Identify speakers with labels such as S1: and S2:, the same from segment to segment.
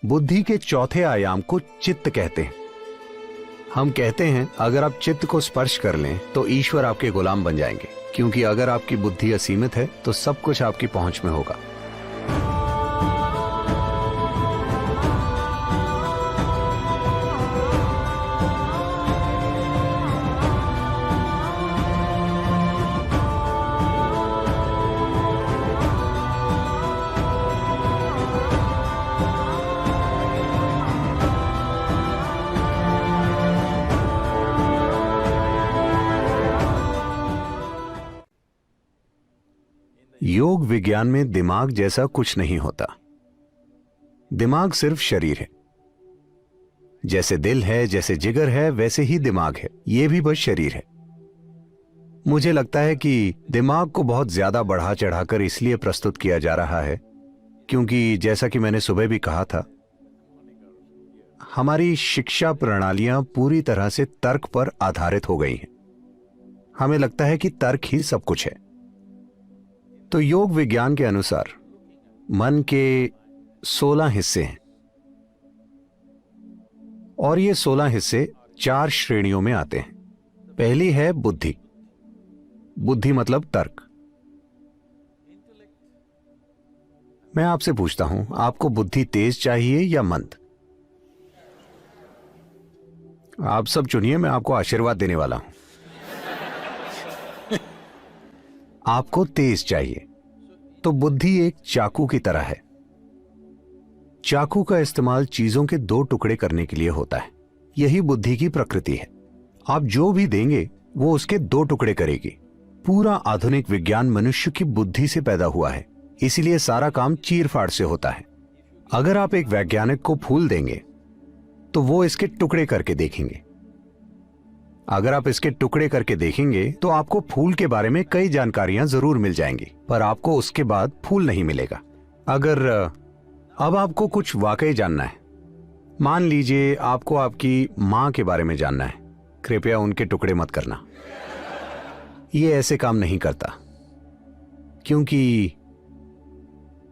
S1: बुद्धि के चौथे आयाम को चित्त कहते हैं। हम कहते हैं अगर आप चित्त को स्पर्श कर लें तो ईश्वर आपके गुलाम बन जाएंगे, क्योंकि अगर आपकी बुद्धि असीमित है तो सब कुछ आपकी पहुंच में होगा। योग विज्ञान में दिमाग जैसा कुछ नहीं होता। दिमाग सिर्फ शरीर है। जैसे दिल है, जैसे जिगर है, वैसे ही दिमाग है। यह भी बस शरीर है। मुझे लगता है कि दिमाग को बहुत ज्यादा बढ़ा चढ़ाकर इसलिए प्रस्तुत किया जा रहा है क्योंकि जैसा कि मैंने सुबह भी कहा था, हमारी शिक्षा प्रणालियां पूरी तरह से तर्क पर आधारित हो गई हैं। हमें लगता है कि तर्क ही सब कुछ है। तो योग विज्ञान के अनुसार मन के 16 हिस्से हैं और ये 16 हिस्से 4 श्रेणियों में आते हैं। पहली है बुद्धि। बुद्धि मतलब तर्क। मैं आपसे पूछता हूं, आपको बुद्धि तेज चाहिए या मंद? आप सब चुनिए, मैं आपको आशीर्वाद देने वाला हूं। आपको तेज चाहिए। तो बुद्धि एक चाकू की तरह है। चाकू का इस्तेमाल चीजों के 2 टुकड़े करने के लिए होता है। यही बुद्धि की प्रकृति है। आप जो भी देंगे वो उसके 2 टुकड़े करेगी। पूरा आधुनिक विज्ञान मनुष्य की बुद्धि से पैदा हुआ है, इसलिए सारा काम चीर-फाड़ से होता है। अगर आप एक वैज्ञानिक को फूल देंगे तो वो इसके टुकड़े करके देखेंगे। अगर आप इसके टुकड़े करके देखेंगे तो आपको फूल के बारे में कई जानकारियां जरूर मिल जाएंगी, पर आपको उसके बाद फूल नहीं मिलेगा। अगर अब आपको कुछ वाकई जानना है, मान लीजिए आपको आपकी मां के बारे में जानना है, कृपया उनके टुकड़े मत करना। ये ऐसे काम नहीं करता, क्योंकि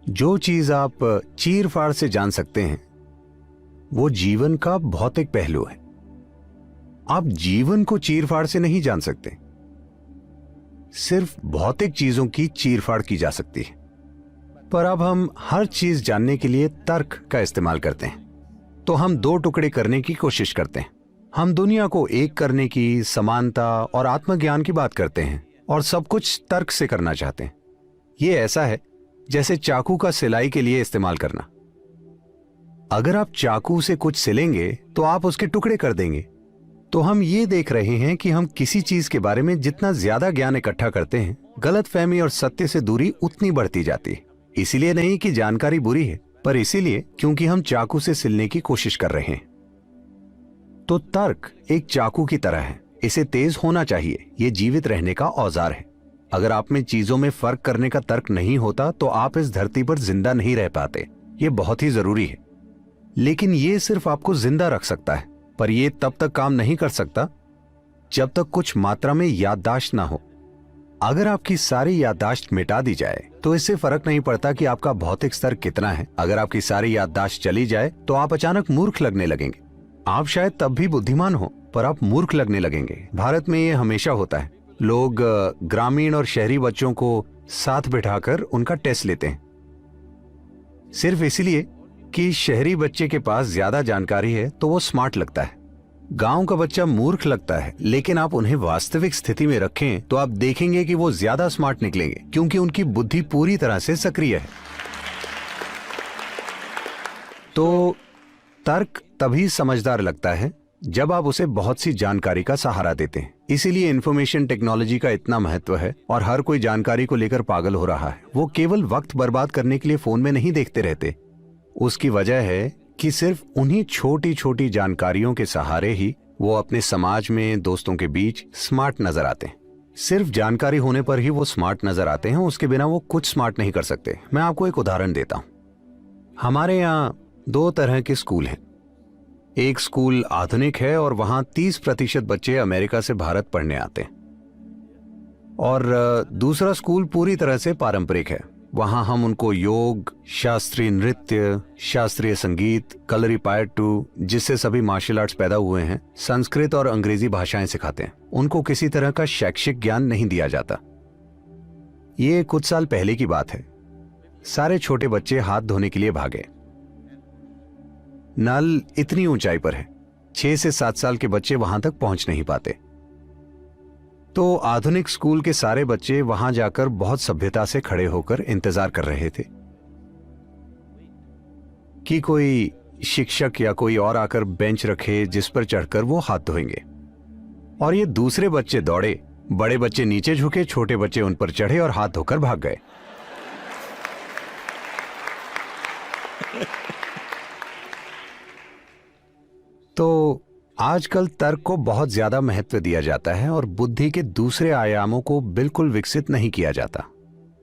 S1: जो चीज आप चीर-फाड़ से जान सकते हैं वो जीवन का भौतिक पहलू है। आप जीवन को चीर-फाड़ से नहीं जान सकते। सिर्फ भौतिक चीजों की चीर-फाड़ की जा सकती है। पर अब हम हर चीज जानने के लिए तर्क का इस्तेमाल करते हैं। तो हम 2 टुकड़े करने की कोशिश करते हैं। हम दुनिया को एक करने की, समानता और आत्मज्ञान की बात करते हैं और सब कुछ तर्क से करना चाहते हैं। यह ऐसा है जैसे चाकू का सिलाई के लिए इस्तेमाल करना। अगर आप चाकू से कुछ सिलेंगे तो आप उसके टुकड़े कर देंगे। तो हम ये देख रहे हैं कि हम किसी चीज के बारे में जितना ज्यादा ज्ञान इकट्ठा करते हैं, गलतफहमी और सत्य से दूरी उतनी बढ़ती जाती है। इसीलिए नहीं कि जानकारी बुरी है, पर इसीलिए क्योंकि हम चाकू से सिलने की कोशिश कर रहे हैं। तो तर्क एक चाकू की तरह है। इसे तेज होना चाहिए। ये जीवित रहने का औजार है। अगर आप में चीजों में फर्क करने का तर्क नहीं होता तो आप इस धरती पर जिंदा नहीं रह पाते। ये बहुत ही जरूरी है। लेकिन ये सिर्फ आपको जिंदा रख सकता है, पर यह तब तक काम नहीं कर सकता जब तक कुछ मात्रा में याददाश्त ना हो। अगर आपकी सारी याददाश्त मिटा दी जाए तो इससे फर्क नहीं पड़ता कि आपका भौतिक स्तर कितना है। अगर आपकी सारी याददाश्त चली जाए तो आप अचानक मूर्ख लगने लगेंगे। आप शायद तब भी बुद्धिमान हो, पर आप मूर्ख लगने लगेंगे। भारत में यह हमेशा होता है। लोग ग्रामीण और शहरी बच्चों को साथ बिठाकर उनका टेस्ट लेते हैं, सिर्फ इसलिए कि शहरी बच्चे के पास ज्यादा जानकारी है तो वो स्मार्ट लगता है। गांव का बच्चा मूर्ख लगता है, लेकिन आप उन्हें वास्तविक स्थिति में रखें तो आप देखेंगे कि वो ज्यादा स्मार्ट निकलेंगे, क्योंकि उनकी बुद्धि पूरी तरह से सक्रिय है। तो तर्क तभी समझदार लगता है जब आप उसे बहुत सी जानकारी का सहारा देते हैं। इसीलिए इंफॉर्मेशन टेक्नोलॉजी का इतना महत्व है और हर कोई जानकारी को लेकर पागल हो रहा है। वो केवल वक्त बर्बाद करने के लिए फोन में नहीं देखते रहते। उसकी वजह है कि सिर्फ उन्हीं छोटी छोटी जानकारियों के सहारे ही वो अपने समाज में, दोस्तों के बीच स्मार्ट नजर आते हैं। सिर्फ जानकारी होने पर ही वो स्मार्ट नजर आते हैं, उसके बिना वो कुछ स्मार्ट नहीं कर सकते। मैं आपको एक उदाहरण देता हूं। हमारे यहाँ 2 तरह के स्कूल हैं। एक स्कूल आधुनिक है और वहां 30% बच्चे अमेरिका से भारत पढ़ने आते हैं, और दूसरा स्कूल पूरी तरह से पारंपरिक है। वहां हम उनको योग, शास्त्रीय नृत्य, शास्त्रीय संगीत, कलरीपायट्टू, जिससे सभी मार्शल आर्ट्स पैदा हुए हैं, संस्कृत और अंग्रेजी भाषाएं सिखाते हैं। उनको किसी तरह का शैक्षिक ज्ञान नहीं दिया जाता। ये कुछ साल पहले की बात है। सारे छोटे बच्चे हाथ धोने के लिए भागे। नल इतनी ऊंचाई पर है, 6 से 7 साल के बच्चे वहां तक पहुंच नहीं पाते। तो आधुनिक स्कूल के सारे बच्चे वहां जाकर बहुत सभ्यता से खड़े होकर इंतजार कर रहे थे कि कोई शिक्षक या कोई और आकर बेंच रखे जिस पर चढ़कर वो हाथ धोएंगे। और ये दूसरे बच्चे दौड़े, बड़े बच्चे नीचे झुके, छोटे बच्चे उन पर चढ़े और हाथ धोकर भाग गए। तो आजकल तर्क को बहुत ज्यादा महत्व दिया जाता है और बुद्धि के दूसरे आयामों को बिल्कुल विकसित नहीं किया जाता।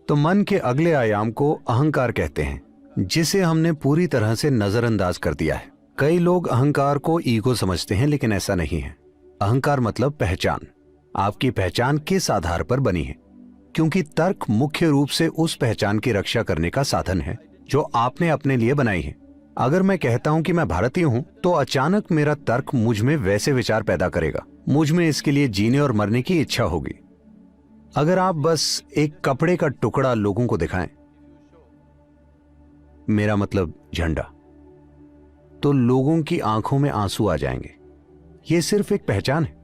S1: तो मन के अगले आयाम को अहंकार कहते हैं, जिसे हमने पूरी तरह से नजरअंदाज कर दिया है। कई लोग अहंकार को ईगो समझते हैं, लेकिन ऐसा नहीं है। अहंकार मतलब पहचान। आपकी पहचान किस आधार पर बनी है? क्योंकि तर्क मुख्य रूप से उस पहचान की रक्षा करने का साधन है जो आपने अपने लिए बनाई है। अगर मैं कहता हूं कि मैं भारतीय हूं, तो अचानक मेरा तर्क मुझ में वैसे विचार पैदा करेगा। मुझ में इसके लिए जीने और मरने की इच्छा होगी। अगर आप बस एक कपड़े का टुकड़ा लोगों को दिखाएं, मेरा मतलब झंडा, तो लोगों की आंखों में आंसू आ जाएंगे। यह सिर्फ एक पहचान है।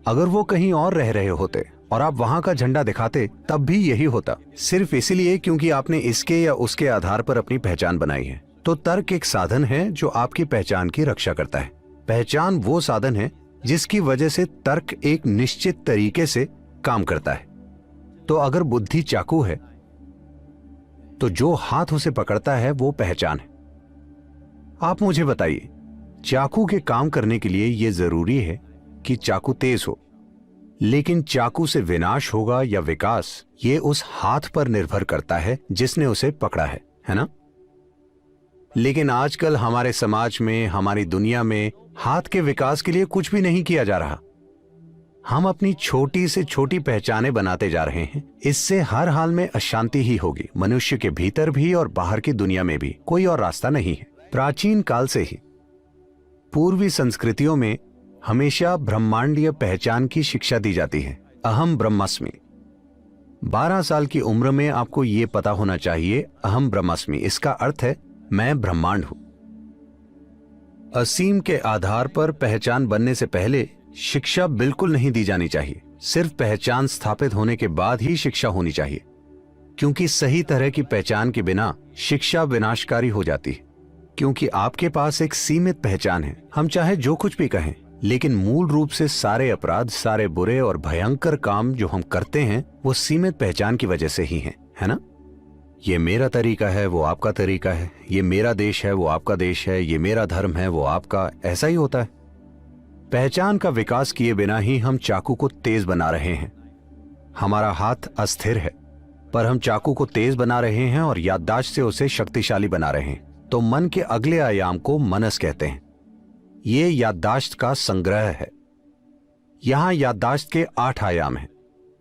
S1: अगर वो कहीं और रह रहे होते और आप वहां का झंडा दिखाते, तब भी यही होता, सिर्फ इसलिए क्योंकि आपने इसके या उसके आधार पर अपनी पहचान बनाई है। तो तर्क एक साधन है जो आपकी पहचान की रक्षा करता है। पहचान वो साधन है जिसकी वजह से तर्क एक निश्चित तरीके से काम करता है। तो अगर बुद्धि चाकू है, तो जो हाथ उसे पकड़ता है वो पहचान है। आप मुझे बताइए, चाकू के काम करने के लिए यह जरूरी है कि चाकू तेज हो, लेकिन चाकू से विनाश होगा या विकास, ये उस हाथ पर निर्भर करता है जिसने उसे पकड़ा है ना? लेकिन आजकल हमारे समाज में, हमारी दुनिया में हाथ के विकास के लिए कुछ भी नहीं किया जा रहा। हम अपनी छोटी से छोटी पहचानें बनाते जा रहे हैं। इससे हर हाल में अशांति ही होगी, मनुष्य के भीतर भी और बाहर की दुनिया में भी। कोई और रास्ता नहीं है। प्राचीन काल से ही पूर्वी संस्कृतियों में हमेशा ब्रह्मांडीय पहचान की शिक्षा दी जाती है। अहम ब्रह्मास्मि। 12 साल की उम्र में आपको यह पता होना चाहिए, अहम ब्रह्मास्मि, इसका अर्थ है मैं ब्रह्मांड हूं। असीम के आधार पर पहचान बनने से पहले शिक्षा बिल्कुल नहीं दी जानी चाहिए। सिर्फ पहचान स्थापित होने के बाद ही शिक्षा होनी चाहिए, क्योंकि सही तरह की पहचान के बिना शिक्षा विनाशकारी हो जाती है। क्योंकि आपके पास एक सीमित पहचान है। हम चाहे जो कुछ भी कहें, लेकिन मूल रूप से सारे अपराध, सारे बुरे और भयंकर काम जो हम करते हैं, वो सीमित पहचान की वजह से ही है ना? ये मेरा तरीका है, वो आपका तरीका है। ये मेरा देश है, वो आपका देश है। ये मेरा धर्म है, वो आपका। ऐसा ही होता है। पहचान का विकास किए बिना ही हम चाकू को तेज बना रहे हैं। हमारा हाथ अस्थिर है, पर हम चाकू को तेज बना रहे हैं और याददाश्त से उसे शक्तिशाली बना रहे हैं। तो मन के अगले आयाम को मनस कहते हैं। ये याददाश्त का संग्रह है। यहां याददाश्त के 8 आयाम हैं।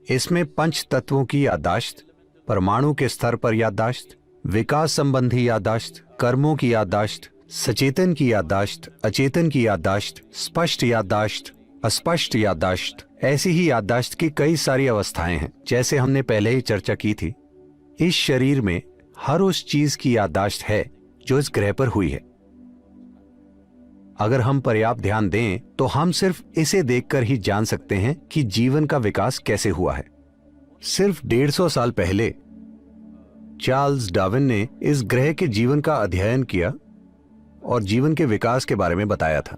S1: इसमें पंच तत्वों की याददाश्त, परमाणु के स्तर पर याददाश्त, विकास संबंधी याददाश्त, कर्मों की याददाश्त, सचेतन की याददाश्त, अचेतन की याददाश्त, स्पष्ट याददाश्त, अस्पष्ट याददाश्त, ऐसी ही याददाश्त की कई सारी अवस्थाएं हैं। जैसे हमने पहले ही चर्चा की थी, इस शरीर में हर उस चीज की याददाश्त है जो इस ग्रह पर हुई है। अगर हम पर्याप्त ध्यान दें तो हम सिर्फ इसे देखकर ही जान सकते हैं कि जीवन का विकास कैसे हुआ है। सिर्फ 150 साल पहले चार्ल्स डार्विन ने इस ग्रह के जीवन का अध्ययन किया और जीवन के विकास के बारे में बताया था।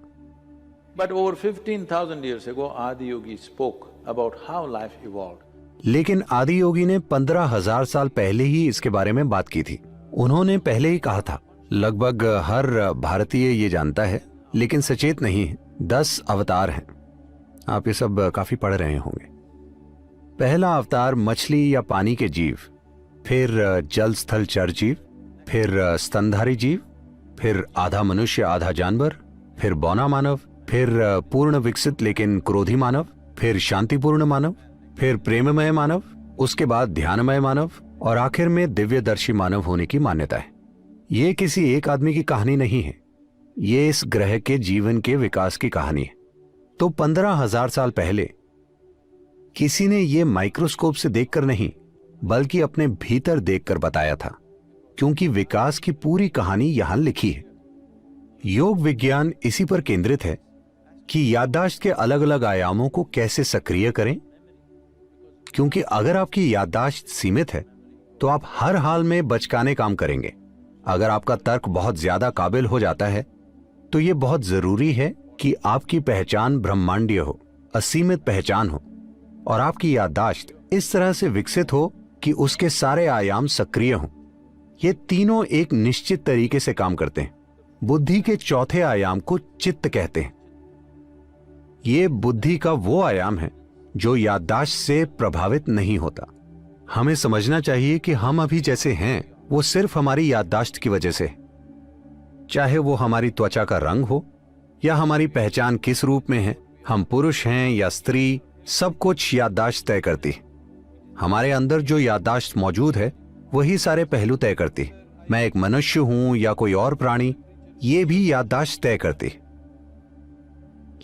S2: But over 15,000 years ago, Adi Yogi spoke about how life evolved.
S1: लेकिन आदि योगी ने 15,000 साल पहले ही इसके बारे में बात की थी। उन्होंने पहले ही कहा था, लगभग हर भारतीय ये जानता है लेकिन सचेत नहीं है, 10 अवतार हैं। आप ये सब काफी पढ़ रहे होंगे। पहला अवतार मछली या पानी के जीव, फिर जल स्थल चर जीव, फिर स्तनधारी जीव, फिर आधा मनुष्य आधा जानवर, फिर बौना मानव, फिर पूर्ण विकसित लेकिन क्रोधी मानव, फिर शांतिपूर्ण मानव, फिर प्रेममय मानव, उसके बाद ध्यानमय मानव और आखिर में दिव्यदर्शी मानव होने की मान्यता है। ये किसी एक आदमी की कहानी नहीं है, ये इस ग्रह के जीवन के विकास की कहानी है। तो 15,000 साल पहले किसी ने यह माइक्रोस्कोप से देखकर नहीं, बल्कि अपने भीतर देखकर बताया था, क्योंकि विकास की पूरी कहानी यहां लिखी है। योग विज्ञान इसी पर केंद्रित है कि याददाश्त के अलग अलग आयामों को कैसे सक्रिय करें, क्योंकि अगर आपकी याददाश्त सीमित है तो आप हर हाल में बचकाने काम करेंगे। अगर आपका तर्क बहुत ज्यादा काबिल हो जाता है तो यह बहुत जरूरी है कि आपकी पहचान ब्रह्मांडीय हो, असीमित पहचान हो, और आपकी याददाश्त इस तरह से विकसित हो कि उसके सारे आयाम सक्रिय हों। ये तीनों एक निश्चित तरीके से काम करते हैं। बुद्धि के चौथे आयाम को चित्त कहते हैं। ये बुद्धि का वो आयाम है जो याददाश्त से प्रभावित नहीं होता। हमें समझना चाहिए कि हम अभी जैसे हैं वो सिर्फ हमारी याददाश्त की वजह से, चाहे वो हमारी त्वचा का रंग हो या हमारी पहचान किस रूप में है, हम पुरुष हैं या स्त्री, सब कुछ याददाश्त तय करती है। हमारे अंदर जो याददाश्त मौजूद है वही सारे पहलू तय करती है। मैं एक मनुष्य हूं या कोई और प्राणी, ये भी याददाश्त तय करती है।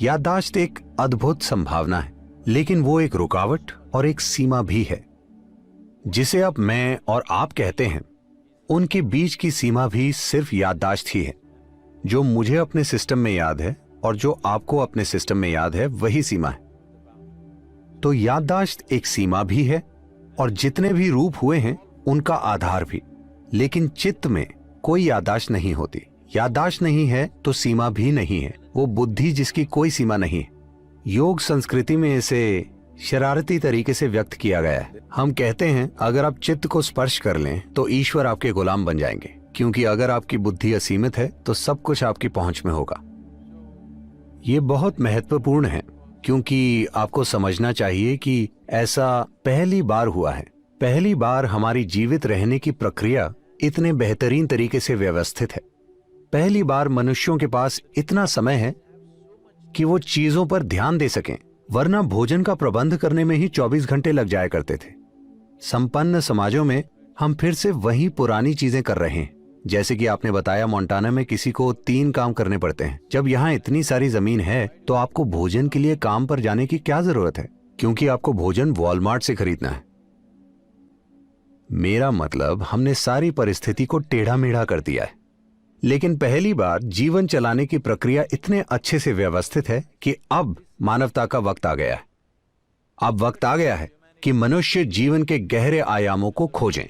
S1: याददाश्त एक अद्भुत संभावना है, लेकिन वो एक रुकावट और एक सीमा भी है। जिसे अब मैं और आप कहते हैं, उनके बीच की सीमा भी सिर्फ याददाश्त ही है। जो मुझे अपने सिस्टम में याद है और जो आपको अपने सिस्टम में याद है, वही सीमा है। तो याददाश्त एक सीमा भी है और जितने भी रूप हुए हैं उनका आधार भी। लेकिन चित्त में कोई याददाश्त नहीं होती। याददाश्त नहीं है तो सीमा भी नहीं है, वो बुद्धि जिसकी कोई सीमा नहीं है। योग संस्कृति में इसे शरारती तरीके से व्यक्त किया गया है। हम कहते हैं अगर आप चित्त को स्पर्श कर लें तो ईश्वर आपके गुलाम बन जाएंगे, क्योंकि अगर आपकी बुद्धि असीमित है तो सब कुछ आपकी पहुंच में होगा। ये बहुत महत्वपूर्ण है, क्योंकि आपको समझना चाहिए कि ऐसा पहली बार हुआ है। पहली बार हमारी जीवित रहने की प्रक्रिया इतने बेहतरीन तरीके से व्यवस्थित है। पहली बार मनुष्यों के पास इतना समय है कि वो चीजों पर ध्यान दे सकें, वरना भोजन का प्रबंध करने में ही 24 घंटे लग जाया करते थे। संपन्न समाजों में हम फिर से वही पुरानी चीजें कर रहे हैं। जैसे कि आपने बताया, मोंटाना में किसी को 3 काम करने पड़ते हैं। जब यहाँ इतनी सारी जमीन है तो आपको भोजन के लिए काम पर जाने की क्या जरूरत है, क्योंकि आपको भोजन वॉलमार्ट से खरीदना है। मेरा मतलब, हमने सारी परिस्थिति को टेढ़ा मेढ़ा कर दिया है। लेकिन पहली बार जीवन चलाने की प्रक्रिया इतने अच्छे से व्यवस्थित है कि अब मानवता का वक्त आ गया है। अब वक्त आ गया है कि मनुष्य जीवन के गहरे आयामों को खोजें।